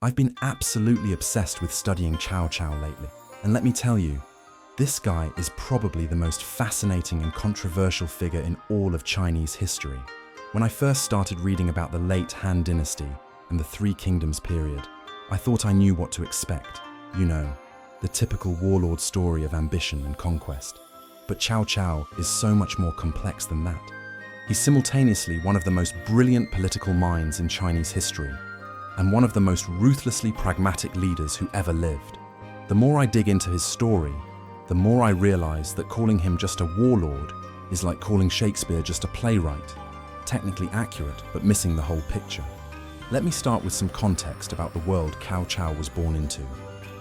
I've been absolutely obsessed with studying Cao Cao lately, and let me tell you, this guy is probably the most fascinating and controversial figure in all of Chinese history. When I first started reading about the late Han Dynasty and the Three Kingdoms period, I thought I knew what to expect. You know, the typical warlord story of ambition and conquest. But Cao Cao is so much more complex than that. He's simultaneously one of the most brilliant political minds in Chinese history, and one of the most ruthlessly pragmatic leaders who ever lived. The more I dig into his story, the more I realize that calling him just a warlord is like calling Shakespeare just a playwright, technically accurate but missing the whole picture. Let me start with some context about the world Cao Cao was born into,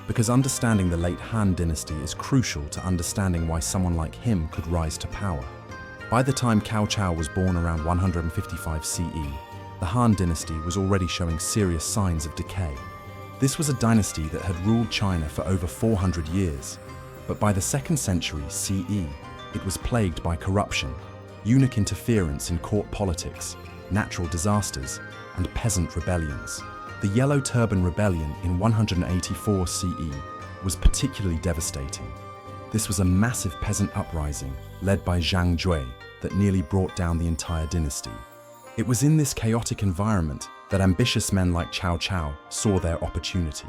because understanding the late Han Dynasty is crucial to understanding why someone like him could rise to power. By the time Cao Cao was born around 155 CE, the Han Dynasty was already showing serious signs of decay. This was a dynasty that had ruled China for over 400 years, but by the 2nd century CE, it was plagued by corruption, eunuch interference in court politics, natural disasters, and peasant rebellions. The Yellow Turban Rebellion in 184 CE was particularly devastating. This was a massive peasant uprising led by Zhang Jue that nearly brought down the entire dynasty. It was in this chaotic environment that ambitious men like Cao Cao saw their opportunity.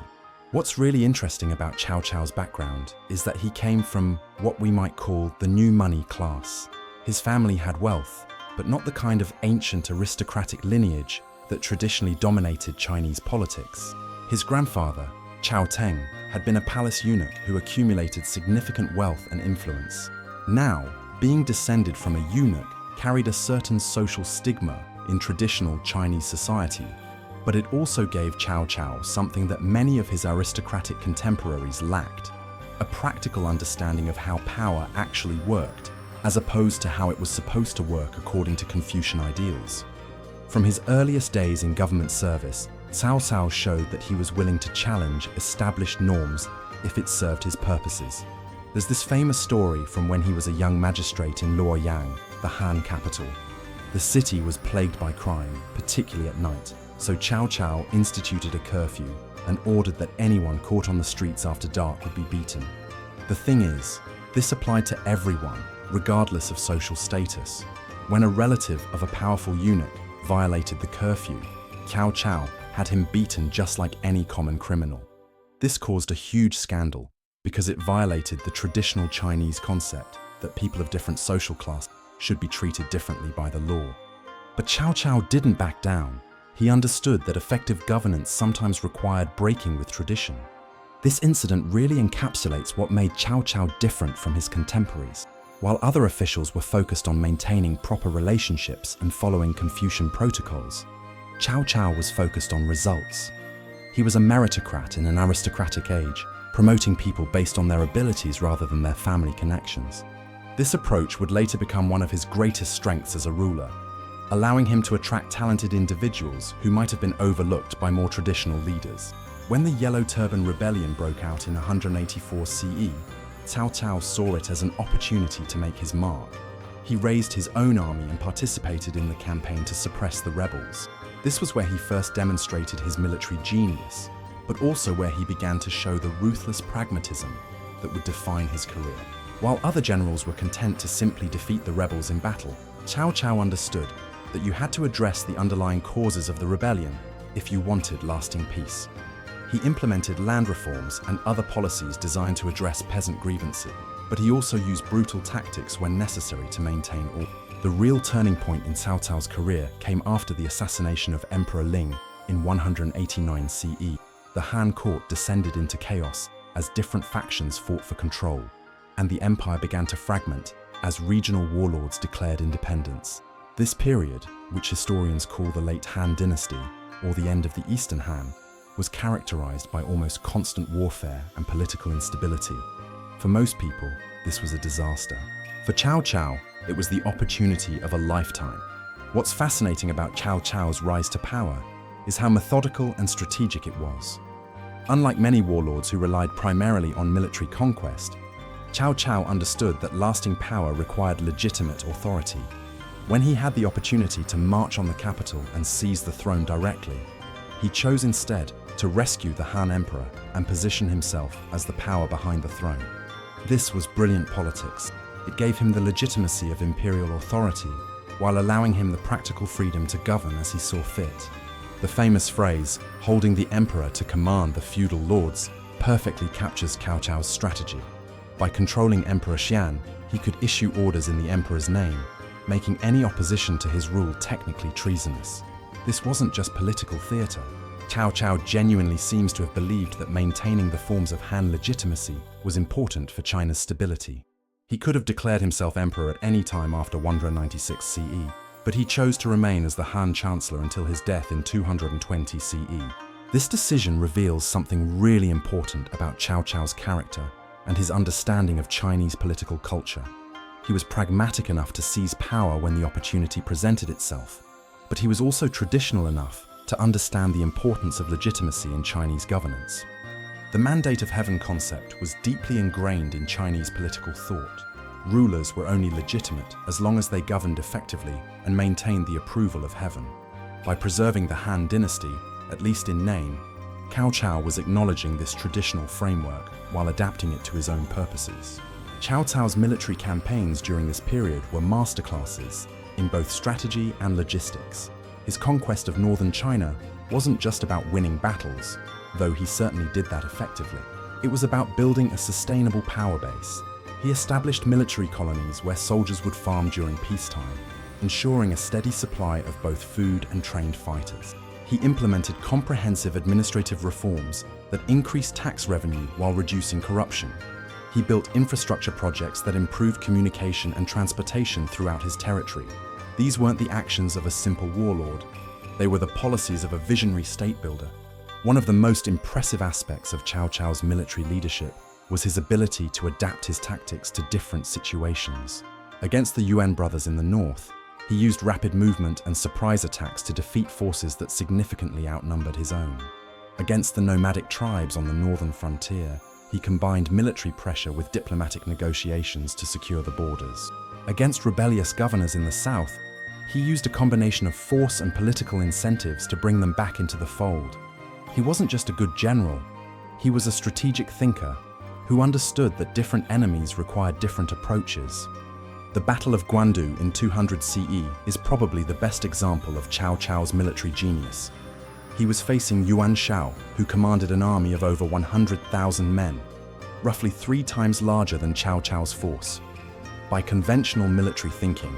What's really interesting about Cao Cao's background is that he came from what we might call the new money class. His family had wealth, but not the kind of ancient aristocratic lineage that traditionally dominated Chinese politics. His grandfather, Cao Teng, had been a palace eunuch who accumulated significant wealth and influence. Now, being descended from a eunuch carried a certain social stigma in traditional Chinese society, but it also gave Cao Cao something that many of his aristocratic contemporaries lacked: a practical understanding of how power actually worked, as opposed to how it was supposed to work according to Confucian ideals. From his earliest days in government service, Cao Cao showed that he was willing to challenge established norms if it served his purposes. There's this famous story from when he was a young magistrate in Luoyang, the Han capital. The city was plagued by crime, particularly at night, so Cao Cao instituted a curfew and ordered that anyone caught on the streets after dark would be beaten. The thing is, this applied to everyone, regardless of social status. When a relative of a powerful eunuch violated the curfew, Cao Cao had him beaten just like any common criminal. This caused a huge scandal because it violated the traditional Chinese concept that people of different social class should be treated differently by the law. But Cao Cao didn't back down. He understood that effective governance sometimes required breaking with tradition. This incident really encapsulates what made Cao Cao different from his contemporaries. While other officials were focused on maintaining proper relationships and following Confucian protocols, Cao Cao was focused on results. He was a meritocrat in an aristocratic age, promoting people based on their abilities rather than their family connections. This approach would later become one of his greatest strengths as a ruler, allowing him to attract talented individuals who might have been overlooked by more traditional leaders. When the Yellow Turban Rebellion broke out in 184 CE, Cao Cao saw it as an opportunity to make his mark. He raised his own army and participated in the campaign to suppress the rebels. This was where he first demonstrated his military genius, but also where he began to show the ruthless pragmatism that would define his career. While other generals were content to simply defeat the rebels in battle, Cao Cao understood that you had to address the underlying causes of the rebellion if you wanted lasting peace. He implemented land reforms and other policies designed to address peasant grievances, but he also used brutal tactics when necessary to maintain order. The real turning point in Cao Cao's career came after the assassination of Emperor Ling in 189 CE. The Han court descended into chaos as different factions fought for control, and the empire began to fragment as regional warlords declared independence. This period, which historians call the late Han Dynasty, or the end of the Eastern Han, was characterized by almost constant warfare and political instability. For most people, this was a disaster. For Cao Cao, it was the opportunity of a lifetime. What's fascinating about Cao Cao's rise to power is how methodical and strategic it was. Unlike many warlords who relied primarily on military conquest, Cao Cao understood that lasting power required legitimate authority. When he had the opportunity to march on the capital and seize the throne directly, he chose instead to rescue the Han Emperor and position himself as the power behind the throne. This was brilliant politics. It gave him the legitimacy of imperial authority, while allowing him the practical freedom to govern as he saw fit. The famous phrase, "holding the emperor to command the feudal lords," perfectly captures Cao Cao's strategy. By controlling Emperor Xian, he could issue orders in the emperor's name, making any opposition to his rule technically treasonous. This wasn't just political theatre. Cao Cao genuinely seems to have believed that maintaining the forms of Han legitimacy was important for China's stability. He could have declared himself emperor at any time after 196 CE, but he chose to remain as the Han Chancellor until his death in 220 CE. This decision reveals something really important about Cao Cao's character and his understanding of Chinese political culture. He was pragmatic enough to seize power when the opportunity presented itself, but he was also traditional enough to understand the importance of legitimacy in Chinese governance. The mandate of heaven concept was deeply ingrained in Chinese political thought. Rulers were only legitimate as long as they governed effectively and maintained the approval of heaven. By preserving the Han dynasty, at least in name, Cao Cao was acknowledging this traditional framework while adapting it to his own purposes. Cao Cao's military campaigns during this period were masterclasses in both strategy and logistics. His conquest of northern China wasn't just about winning battles, though he certainly did that effectively. It was about building a sustainable power base. He established military colonies where soldiers would farm during peacetime, ensuring a steady supply of both food and trained fighters. He implemented comprehensive administrative reforms that increased tax revenue while reducing corruption. He built infrastructure projects that improved communication and transportation throughout his territory. These weren't the actions of a simple warlord. They were the policies of a visionary state builder. One of the most impressive aspects of Cao Cao's military leadership was his ability to adapt his tactics to different situations. Against the Yuan brothers in the north, he used rapid movement and surprise attacks to defeat forces that significantly outnumbered his own. Against the nomadic tribes on the northern frontier, he combined military pressure with diplomatic negotiations to secure the borders. Against rebellious governors in the south, he used a combination of force and political incentives to bring them back into the fold. He wasn't just a good general, he was a strategic thinker who understood that different enemies required different approaches. The Battle of Guandu in 200 CE is probably the best example of Cao Cao's military genius. He was facing Yuan Shao, who commanded an army of over 100,000 men, roughly 3 times larger than Cao Cao's force. By conventional military thinking,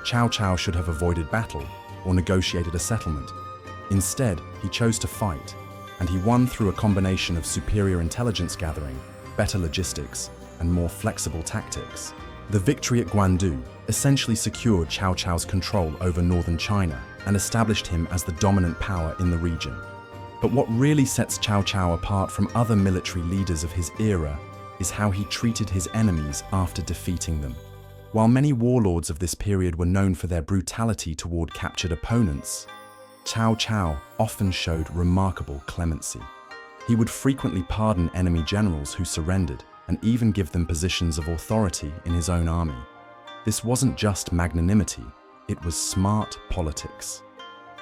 Cao Cao should have avoided battle or negotiated a settlement. Instead, he chose to fight, and he won through a combination of superior intelligence gathering, better logistics, and more flexible tactics. The victory at Guandu essentially secured Cao Cao's control over northern China and established him as the dominant power in the region. But what really sets Cao Cao apart from other military leaders of his era is how he treated his enemies after defeating them. While many warlords of this period were known for their brutality toward captured opponents, Cao Cao often showed remarkable clemency. He would frequently pardon enemy generals who surrendered and even give them positions of authority in his own army. This wasn't just magnanimity, it was smart politics.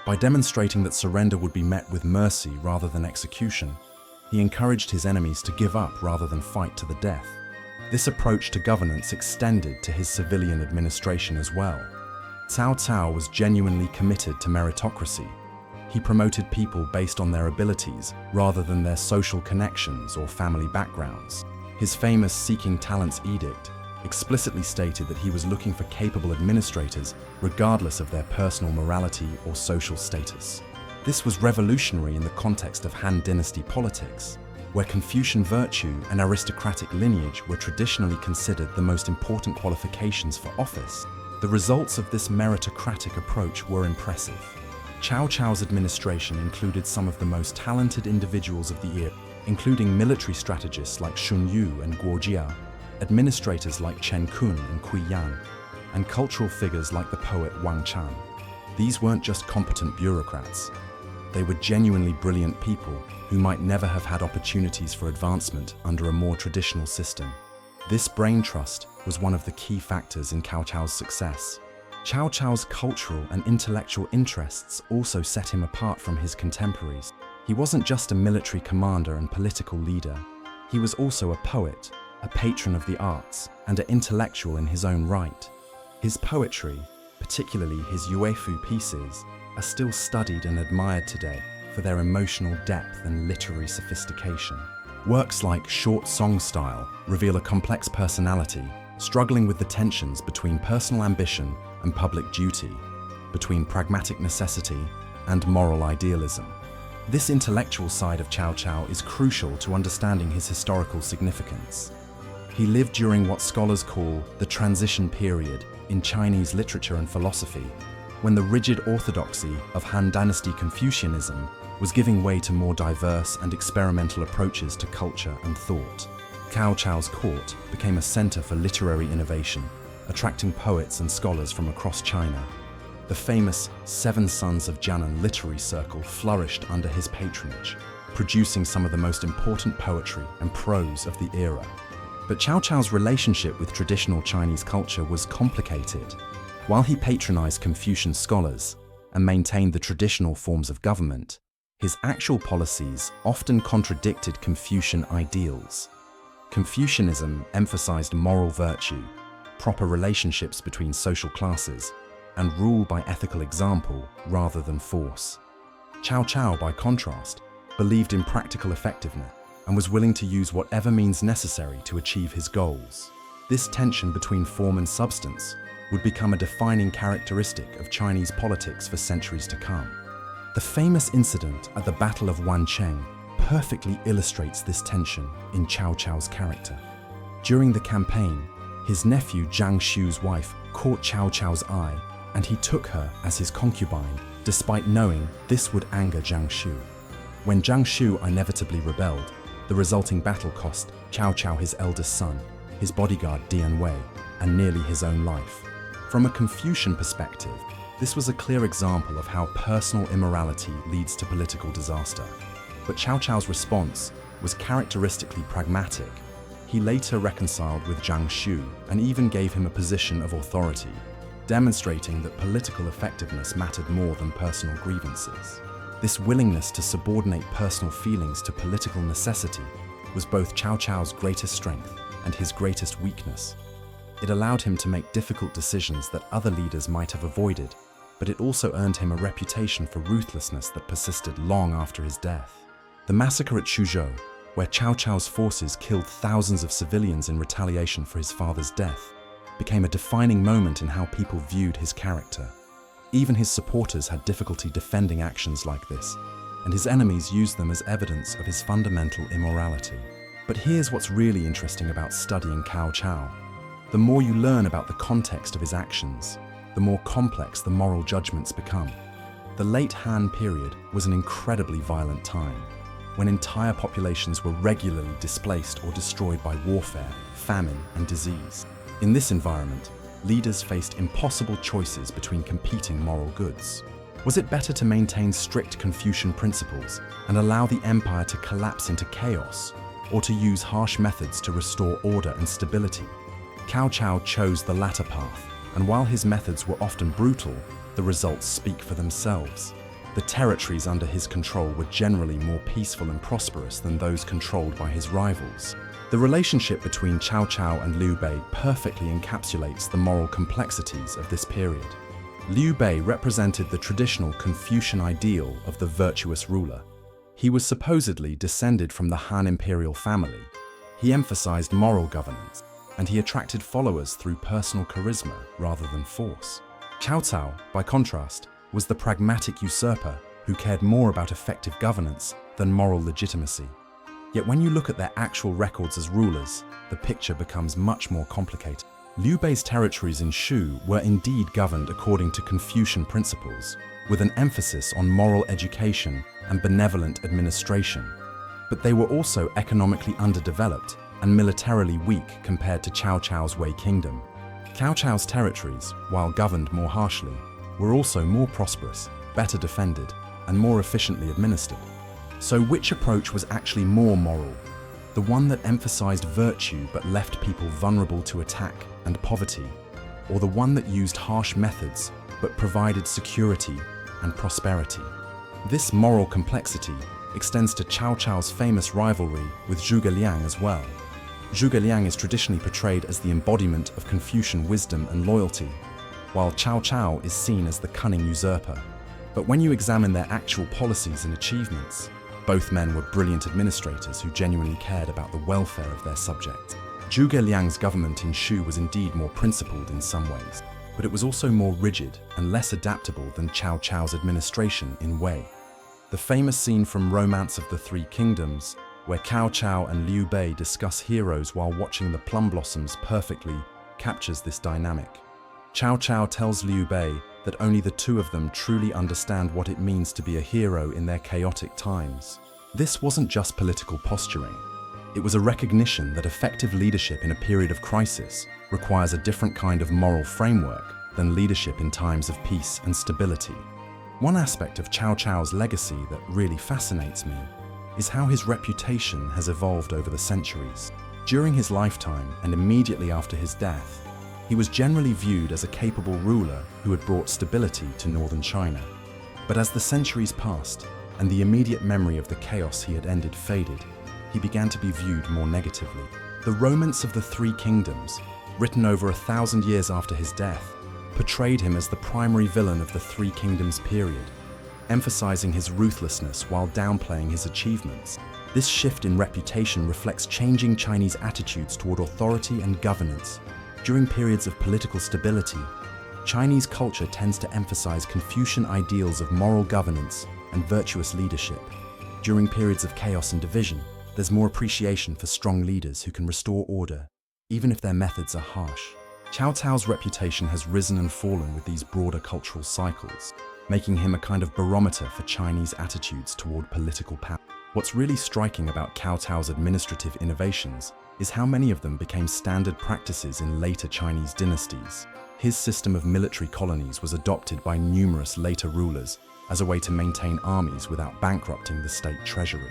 By demonstrating that surrender would be met with mercy rather than execution, he encouraged his enemies to give up rather than fight to the death. This approach to governance extended to his civilian administration as well. Cao Cao was genuinely committed to meritocracy. He promoted people based on their abilities rather than their social connections or family backgrounds. His famous Seeking Talents Edict explicitly stated that he was looking for capable administrators regardless of their personal morality or social status. This was revolutionary in the context of Han Dynasty politics, where Confucian virtue and aristocratic lineage were traditionally considered the most important qualifications for office. The results of this meritocratic approach were impressive. Cao Cao's administration included some of the most talented individuals of the era, including military strategists like Shun Yu and Guo Jia, administrators like Chen Kun and Kui Yan, and cultural figures like the poet Wang Chan. These weren't just competent bureaucrats. They were genuinely brilliant people who might never have had opportunities for advancement under a more traditional system. This brain trust was one of the key factors in Cao Cao's success. Cao Cao's cultural and intellectual interests also set him apart from his contemporaries. He wasn't just a military commander and political leader. He was also a poet, a patron of the arts, and an intellectual in his own right. His poetry, particularly his Yuefu pieces, are still studied and admired today for their emotional depth and literary sophistication. Works like Short Song Style reveal a complex personality, struggling with the tensions between personal ambition and public duty, between pragmatic necessity and moral idealism. This intellectual side of Cao Cao is crucial to understanding his historical significance. He lived during what scholars call the transition period in Chinese literature and philosophy, when the rigid orthodoxy of Han Dynasty Confucianism was giving way to more diverse and experimental approaches to culture and thought. Cao Cao's court became a center for literary innovation, attracting poets and scholars from across China. The famous Seven Sons of Jianan literary circle flourished under his patronage, producing some of the most important poetry and prose of the era. But Cao Cao's relationship with traditional Chinese culture was complicated. While he patronized Confucian scholars and maintained the traditional forms of government, his actual policies often contradicted Confucian ideals. Confucianism emphasized moral virtue, proper relationships between social classes, and rule by ethical example rather than force. Cao Cao, by contrast, believed in practical effectiveness and was willing to use whatever means necessary to achieve his goals. This tension between form and substance would become a defining characteristic of Chinese politics for centuries to come. The famous incident at the Battle of Wancheng perfectly illustrates this tension in Cao Cao's character. During the campaign, his nephew Jiang Shu's wife caught Cao Cao's eye, and he took her as his concubine, despite knowing this would anger Jiang Shu. When Jiang Shu inevitably rebelled, the resulting battle cost Cao Cao his eldest son, his bodyguard Dian Wei, and nearly his own life. From a Confucian perspective, this was a clear example of how personal immorality leads to political disaster. But Cao Cao's response was characteristically pragmatic. He later reconciled with Jiang Shu and even gave him a position of authority, demonstrating that political effectiveness mattered more than personal grievances. This willingness to subordinate personal feelings to political necessity was both Cao Cao's greatest strength and his greatest weakness. It allowed him to make difficult decisions that other leaders might have avoided, but it also earned him a reputation for ruthlessness that persisted long after his death. The massacre at Chuzhou, where Cao Cao's forces killed thousands of civilians in retaliation for his father's death, became a defining moment in how people viewed his character. Even his supporters had difficulty defending actions like this, and his enemies used them as evidence of his fundamental immorality. But here's what's really interesting about studying Cao Cao. The more you learn about the context of his actions, the more complex the moral judgments become. The late Han period was an incredibly violent time, when entire populations were regularly displaced or destroyed by warfare, famine, and disease. In this environment, leaders faced impossible choices between competing moral goods. Was it better to maintain strict Confucian principles and allow the empire to collapse into chaos, or to use harsh methods to restore order and stability? Cao Cao chose the latter path, and while his methods were often brutal, the results speak for themselves. The territories under his control were generally more peaceful and prosperous than those controlled by his rivals. The relationship between Cao Cao and Liu Bei perfectly encapsulates the moral complexities of this period. Liu Bei represented the traditional Confucian ideal of the virtuous ruler. He was supposedly descended from the Han imperial family. He emphasized moral governance, and he attracted followers through personal charisma rather than force. Cao Cao, by contrast, was the pragmatic usurper who cared more about effective governance than moral legitimacy. Yet when you look at their actual records as rulers, the picture becomes much more complicated. Liu Bei's territories in Shu were indeed governed according to Confucian principles, with an emphasis on moral education and benevolent administration. But they were also economically underdeveloped and militarily weak compared to Cao Cao's Wei Kingdom. Cao Cao's territories, while governed more harshly, were also more prosperous, better defended, and more efficiently administered. So which approach was actually more moral? The one that emphasized virtue but left people vulnerable to attack and poverty, or the one that used harsh methods but provided security and prosperity? This moral complexity extends to Cao Cao's famous rivalry with Zhuge Liang as well. Zhuge Liang is traditionally portrayed as the embodiment of Confucian wisdom and loyalty, while Cao Cao is seen as the cunning usurper. But when you examine their actual policies and achievements, both men were brilliant administrators who genuinely cared about the welfare of their subjects. Zhuge Liang's government in Shu was indeed more principled in some ways, but it was also more rigid and less adaptable than Cao Cao's administration in Wei. The famous scene from Romance of the Three Kingdoms, where Cao Cao and Liu Bei discuss heroes while watching the plum blossoms perfectly, captures this dynamic. Cao Cao tells Liu Bei that only the two of them truly understand what it means to be a hero in their chaotic times. This wasn't just political posturing. It was a recognition that effective leadership in a period of crisis requires a different kind of moral framework than leadership in times of peace and stability. One aspect of Cao Cao's legacy that really fascinates me is how his reputation has evolved over the centuries. During his lifetime and immediately after his death, he was generally viewed as a capable ruler who had brought stability to northern China. But as the centuries passed and the immediate memory of the chaos he had ended faded, he began to be viewed more negatively. The Romance of the Three Kingdoms, written over 1,000 years after his death, portrayed him as the primary villain of the Three Kingdoms period, emphasizing his ruthlessness while downplaying his achievements. This shift in reputation reflects changing Chinese attitudes toward authority and governance. During periods of political stability, Chinese culture tends to emphasize Confucian ideals of moral governance and virtuous leadership. During periods of chaos and division, there's more appreciation for strong leaders who can restore order, even if their methods are harsh. Cao Cao's reputation has risen and fallen with these broader cultural cycles, making him a kind of barometer for Chinese attitudes toward political power. What's really striking about Cao Cao's administrative innovations is how many of them became standard practices in later Chinese dynasties. His system of military colonies was adopted by numerous later rulers as a way to maintain armies without bankrupting the state treasury.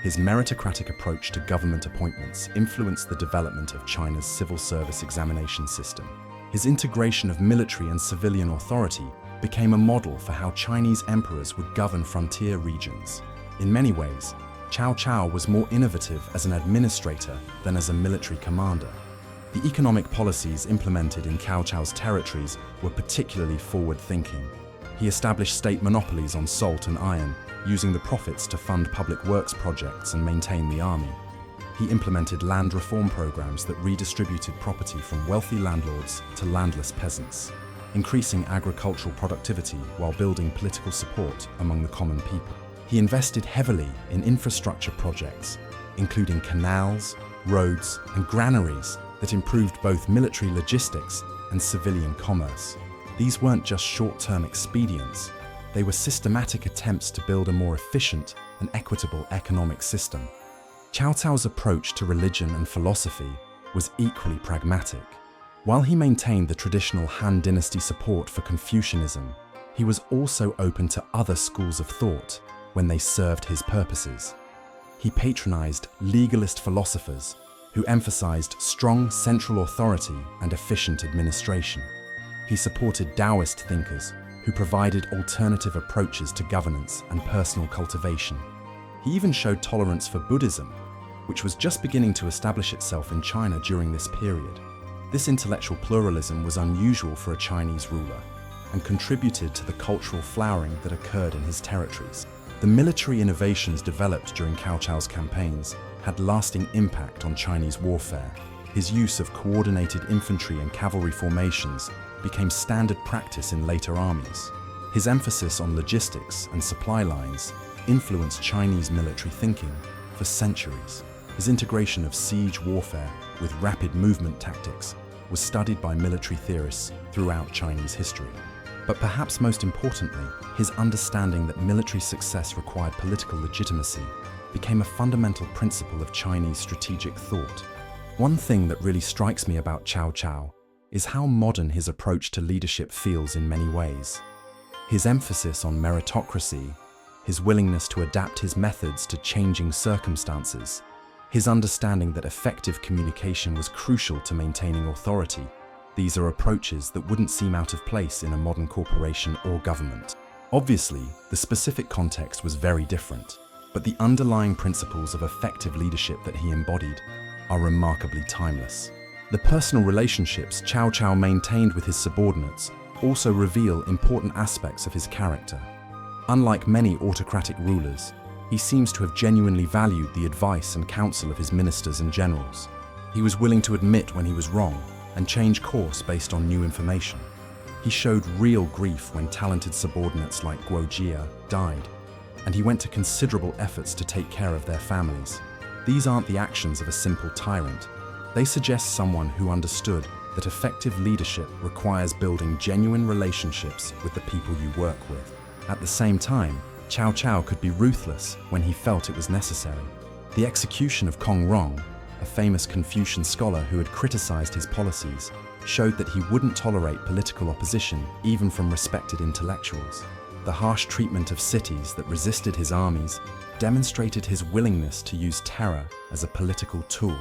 His meritocratic approach to government appointments influenced the development of China's civil service examination system. His integration of military and civilian authority became a model for how Chinese emperors would govern frontier regions. In many ways, Cao Cao was more innovative as an administrator than as a military commander. The economic policies implemented in Cao Cao's territories were particularly forward-thinking. He established state monopolies on salt and iron, using the profits to fund public works projects and maintain the army. He implemented land reform programs that redistributed property from wealthy landlords to landless peasants, increasing agricultural productivity while building political support among the common people. He invested heavily in infrastructure projects, including canals, roads, and granaries that improved both military logistics and civilian commerce. These weren't just short-term expedients, they were systematic attempts to build a more efficient and equitable economic system. Cao Cao's approach to religion and philosophy was equally pragmatic. While he maintained the traditional Han Dynasty support for Confucianism, he was also open to other schools of thought when they served his purposes. He patronized legalist philosophers who emphasized strong central authority and efficient administration. He supported Taoist thinkers who provided alternative approaches to governance and personal cultivation. He even showed tolerance for Buddhism, which was just beginning to establish itself in China during this period. This intellectual pluralism was unusual for a Chinese ruler and contributed to the cultural flowering that occurred in his territories. The military innovations developed during Cao Cao's campaigns had lasting impact on Chinese warfare. His use of coordinated infantry and cavalry formations became standard practice in later armies. His emphasis on logistics and supply lines influenced Chinese military thinking for centuries. His integration of siege warfare with rapid movement tactics was studied by military theorists throughout Chinese history. But perhaps most importantly, his understanding that military success required political legitimacy became a fundamental principle of Chinese strategic thought. One thing that really strikes me about Cao Cao is how modern his approach to leadership feels in many ways. His emphasis on meritocracy, his willingness to adapt his methods to changing circumstances, his understanding that effective communication was crucial to maintaining authority. These are approaches that wouldn't seem out of place in a modern corporation or government. Obviously, the specific context was very different. but the underlying principles of effective leadership that he embodied are remarkably timeless. The personal relationships Cao Cao maintained with his subordinates also reveal important aspects of his character. Unlike many autocratic rulers, he seems to have genuinely valued the advice and counsel of his ministers and generals. He was willing to admit when he was wrong and change course based on new information. He showed real grief when talented subordinates like Guo Jia died, and he went to considerable efforts to take care of their families. These aren't the actions of a simple tyrant. They suggest someone who understood that effective leadership requires building genuine relationships with the people you work with. At the same time, Cao Cao could be ruthless when he felt it was necessary. The execution of Kong Rong, a famous Confucian scholar who had criticized his policies, showed that he wouldn't tolerate political opposition even from respected intellectuals. The harsh treatment of cities that resisted his armies demonstrated his willingness to use terror as a political tool.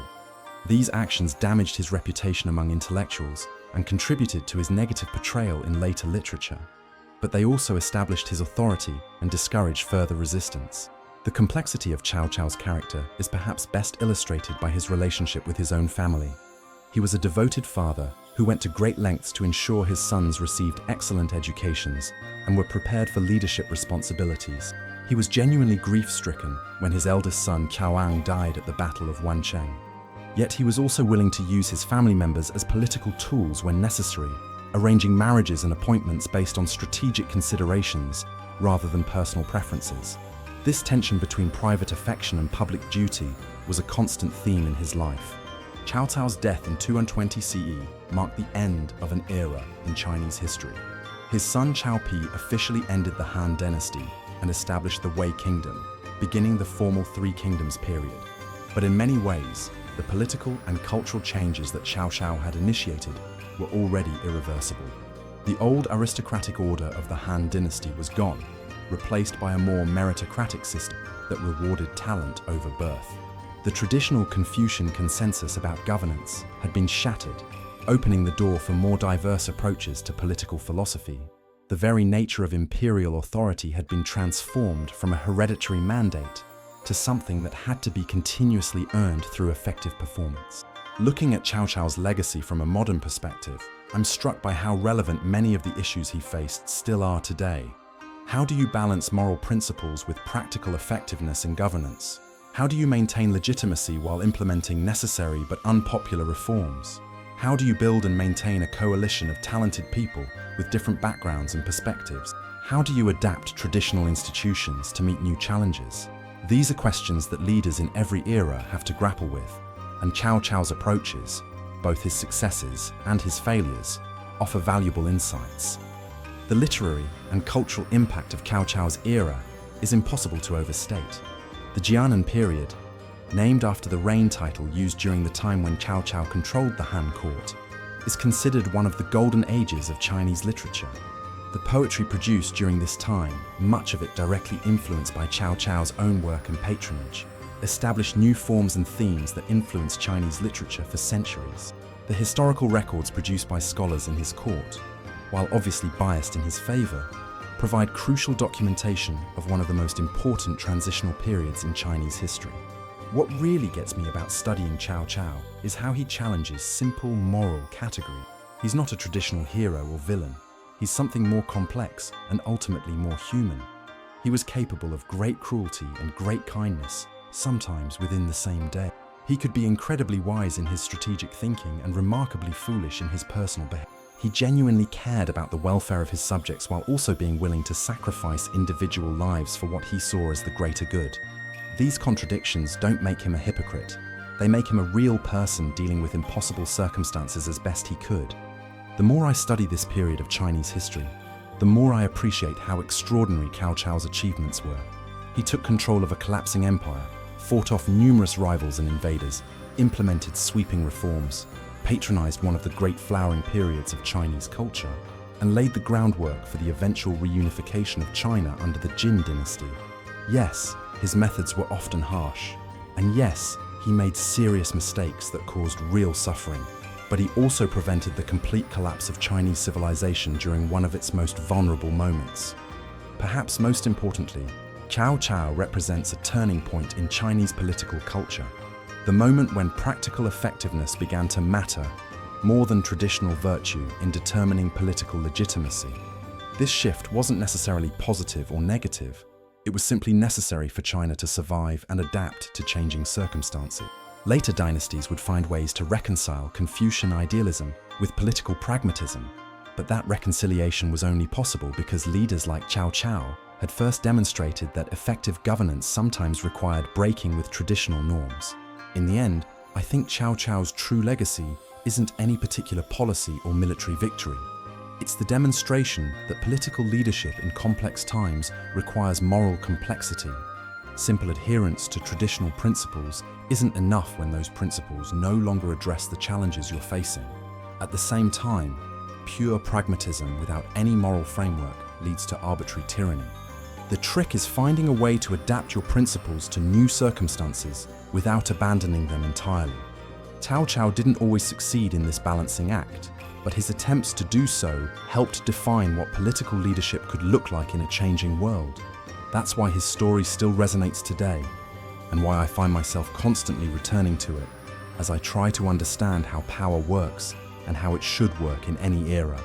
These actions damaged his reputation among intellectuals and contributed to his negative portrayal in later literature. But they also established his authority and discouraged further resistance. The complexity of Cao Cao's character is perhaps best illustrated by his relationship with his own family. He was a devoted father who went to great lengths to ensure his sons received excellent educations and were prepared for leadership responsibilities. He was genuinely grief-stricken when his eldest son Qiaoang died at the Battle of Wancheng. Yet he was also willing to use his family members as political tools when necessary, arranging marriages and appointments based on strategic considerations rather than personal preferences. This tension between private affection and public duty was a constant theme in his life. Cao Cao's death in 220 CE marked the end of an era in Chinese history. His son Cao Pi officially ended the Han dynasty and established the Wei Kingdom, beginning the formal Three Kingdoms period. But in many ways, the political and cultural changes that Cao Cao had initiated were already irreversible. The old aristocratic order of the Han dynasty was gone, replaced by a more meritocratic system that rewarded talent over birth. The traditional Confucian consensus about governance had been shattered, opening the door for more diverse approaches to political philosophy. The very nature of imperial authority had been transformed from a hereditary mandate to something that had to be continuously earned through effective performance. Looking at Cao Cao's legacy from a modern perspective, I'm struck by how relevant many of the issues he faced still are today. How do you balance moral principles with practical effectiveness in governance? How do you maintain legitimacy while implementing necessary but unpopular reforms? How do you build and maintain a coalition of talented people with different backgrounds and perspectives? How do you adapt traditional institutions to meet new challenges? These are questions that leaders in every era have to grapple with, and Cao Cao's approaches, both his successes and his failures, offer valuable insights. The literary and cultural impact of Cao Cao's era is impossible to overstate. The Jianan period, named after the reign title used during the time when Cao Cao controlled the Han court, is considered one of the golden ages of Chinese literature. The poetry produced during this time, much of it directly influenced by Cao Cao's own work and patronage, established new forms and themes that influenced Chinese literature for centuries. The historical records produced by scholars in his court, while obviously biased in his favor, provide crucial documentation of one of the most important transitional periods in Chinese history. What really gets me about studying Cao Cao is how he challenges simple moral category. He's not a traditional hero or villain. He's something more complex and ultimately more human. He was capable of great cruelty and great kindness, sometimes within the same day. He could be incredibly wise in his strategic thinking and remarkably foolish in his personal behavior. He genuinely cared about the welfare of his subjects while also being willing to sacrifice individual lives for what he saw as the greater good. These contradictions don't make him a hypocrite. They make him a real person dealing with impossible circumstances as best he could. The more I study this period of Chinese history, the more I appreciate how extraordinary Cao Cao's achievements were. He took control of a collapsing empire, fought off numerous rivals and invaders, implemented sweeping reforms, patronized one of the great flowering periods of Chinese culture, and laid the groundwork for the eventual reunification of China under the Jin dynasty. Yes, his methods were often harsh, and yes, he made serious mistakes that caused real suffering, but he also prevented the complete collapse of Chinese civilization during one of its most vulnerable moments. Perhaps most importantly, Cao Cao represents a turning point in Chinese political culture, the moment when practical effectiveness began to matter more than traditional virtue in determining political legitimacy. This shift wasn't necessarily positive or negative. It was simply necessary for China to survive and adapt to changing circumstances. Later dynasties would find ways to reconcile Confucian idealism with political pragmatism, but that reconciliation was only possible because leaders like Cao Cao had first demonstrated that effective governance sometimes required breaking with traditional norms. In the end, I think Cao Cao's true legacy isn't any particular policy or military victory. It's the demonstration that political leadership in complex times requires moral complexity. Simple adherence to traditional principles isn't enough when those principles no longer address the challenges you're facing. At the same time, pure pragmatism without any moral framework leads to arbitrary tyranny. The trick is finding a way to adapt your principles to new circumstances without abandoning them entirely. Cao Cao didn't always succeed in this balancing act, but his attempts to do so helped define what political leadership could look like in a changing world. That's why his story still resonates today, and why I find myself constantly returning to it as I try to understand how power works and how it should work in any era.